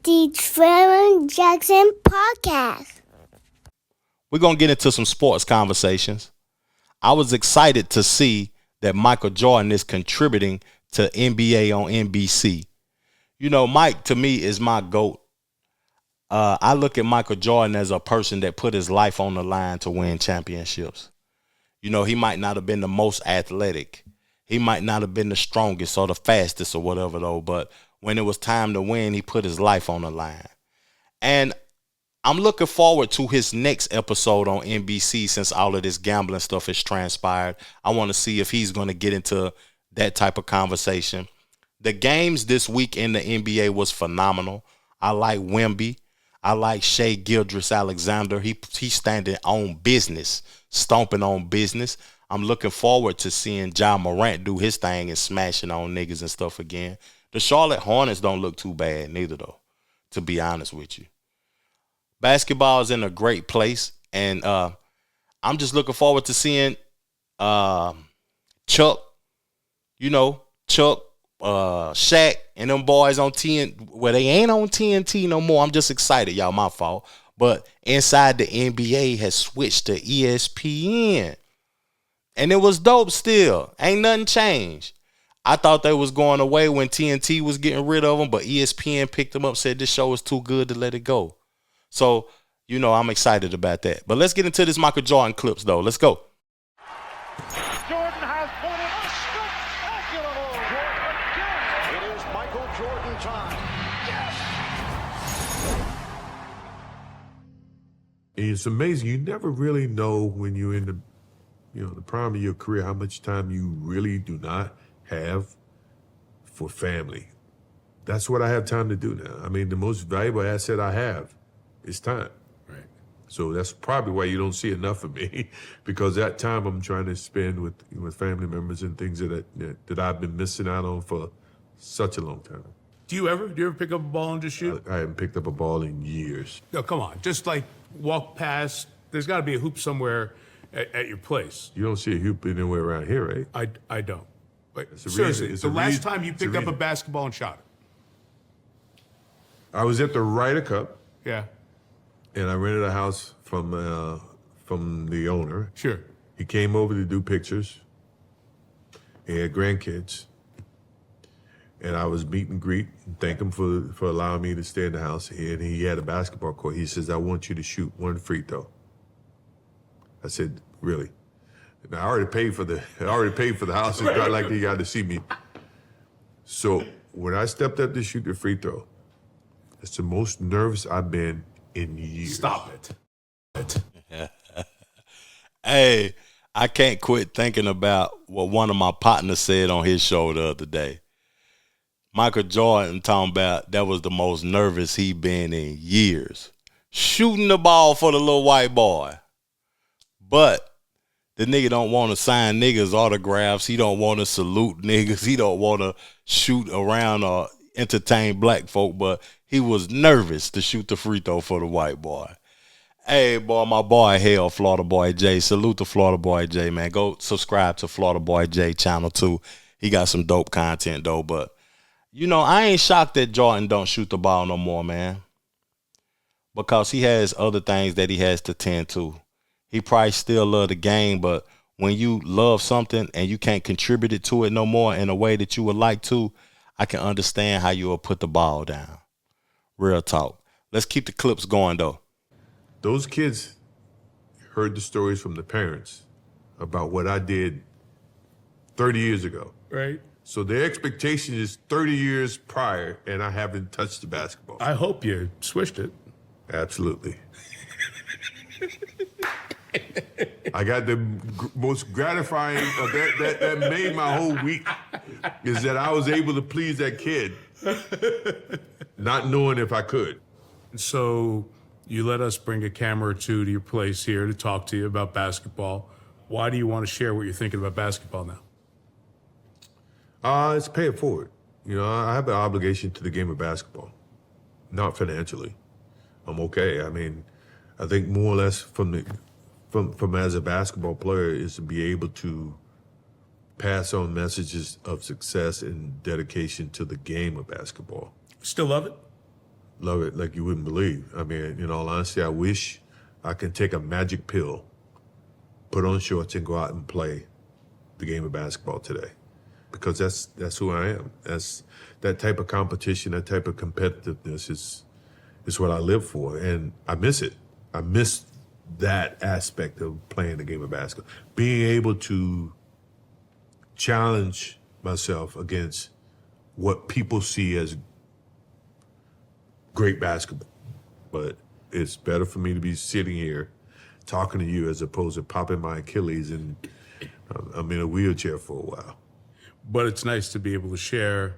the Trevor Jackson podcast. We're going to get into some sports conversations. I was excited to see that Michael Jordan is contributing to NBA on NBC. You know, Mike, to me, is my GOAT. I look at Michael Jordan as a person that put his life on the line to win championships. You know, he might not have been the most athletic. He might not have been the strongest or the fastest or whatever, though. But when it was time to win, he put his life on the line. And I'm looking forward to his next episode on NBC since all of this gambling stuff has transpired. I want to see if he's going to get into that type of conversation. The games this week in the NBA was phenomenal. I like Wemby. I like Shai Gilgeous-Alexander. He's standing on business, stomping on business. I'm looking forward to seeing Ja Morant do his thing and smashing on niggas and stuff again. The Charlotte Hornets don't look too bad neither, though, to be honest with you. Basketball is in a great place, and I'm just looking forward to seeing Chuck, Shaq, and them boys on TNT. Well, they ain't on TNT no more. I'm just excited, y'all. My fault. But inside the NBA has switched to ESPN. And it was dope still. Ain't nothing changed. I thought they was going away when TNT was getting rid of them, but ESPN picked them up, said this show is too good to let it go. So, you know, I'm excited about that. But let's get into this Michael Jordan clips, though. Let's go. Jordan has won it. A spectacular ball. It is Michael Jordan time. Yes. It's amazing. You never really know when you're in the prime of your career how much time you really do not have for family. That's what I have time to do now. I mean, the most valuable asset I have is time. Right. So that's probably why you don't see enough of me, because that time I'm trying to spend with family members and things that I've been missing out on for such a long time. Do you ever pick up a ball and just shoot? I haven't picked up a ball in years. No, come on. Just like walk past. There's got to be a hoop somewhere at your place. You don't see a hoop anywhere around here, right? I don't. Wait, It's a seriously, reason. the last time you picked up a basketball and shot it? I was at the Ryder Cup, Yeah, and I rented a house from the owner. sure. He came over to do pictures. He had grandkids. And I was meet and greet and thank him for allowing me to stay in the house. And he had a basketball court. He says, I want you to shoot one free throw. I said, really? And I already paid for the house. It's not like he got to see me. So when I stepped up to shoot the free throw, it's the most nervous I've been in years. Stop it. Hey, I can't quit thinking about what one of my partners said on his show the other day. Michael Jordan talking about that was the most nervous he been in years. Shooting the ball for the little white boy. But the nigga don't want to sign niggas autographs. He don't want to salute niggas. He don't want to shoot around or entertain black folk. But he was nervous to shoot the free throw for the white boy. Hey, boy, my boy, hell, Florida Boy J. Salute to Florida Boy J, man. Go subscribe to Florida Boy J channel, too. He got some dope content, though. But, you know, I ain't shocked that Jordan don't shoot the ball no more, man. Because he has other things that he has to tend to. He probably still love the game, but when you love something and you can't contribute it to it no more in a way that you would like to, I can understand how you will put the ball down. Real talk. Let's keep the clips going, though. Those kids heard the stories from the parents about what I did 30 years ago. Right. So their expectation is 30 years prior, and I haven't touched the basketball. I hope you swished it. Absolutely. I got the most gratifying that made my whole week is that I was able to please that kid, not knowing if I could. So you let us bring a camera or two to your place here to talk to you about basketball. Why do you want to share what you're thinking about basketball now? It's pay it forward. You know, I have an obligation to the game of basketball, not financially. I'm okay. I mean, I think more or less from as a basketball player is to be able to pass on messages of success and dedication to the game of basketball. Still love it? Love it like you wouldn't believe. I mean, in all honesty, I wish I could take a magic pill, put on shorts, and go out and play the game of basketball today, because that's who I am. That's that type of competition, that type of competitiveness is what I live for, and I miss it. I miss that aspect of playing the game of basketball, being able to challenge myself against what people see as great basketball. But it's better for me to be sitting here talking to you as opposed to popping my Achilles and I'm in a wheelchair for a while. But it's nice to be able to share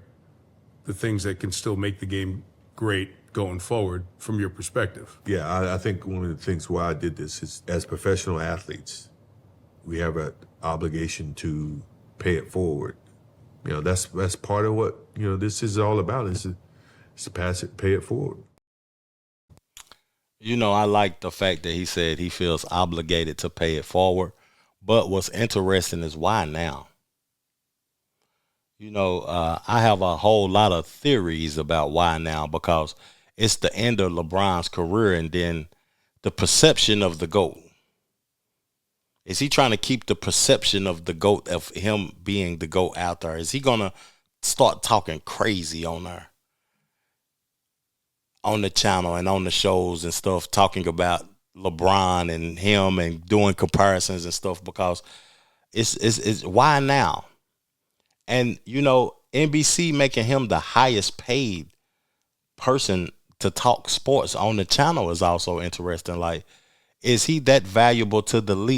the things that can still make the game great going forward from your perspective. Yeah, I think one of the things why I did this is, as professional athletes, we have an obligation to pay it forward. You know, that's part of what, you know, this is all about, is to pass it, pay it forward. You know, I like the fact that he said he feels obligated to pay it forward. But what's interesting is why now? You know, I have a whole lot of theories about why now, because it's the end of LeBron's career, and then the perception of the GOAT. Is he trying to keep the perception of the GOAT, of him being the GOAT, out there? Is he going to start talking crazy on there, on the channel and on the shows and stuff, talking about LeBron and him and doing comparisons and stuff? Because it's why now? And, you know, NBC making him the highest paid person to talk sports on the channel is also interesting. Like, is he that valuable to the league?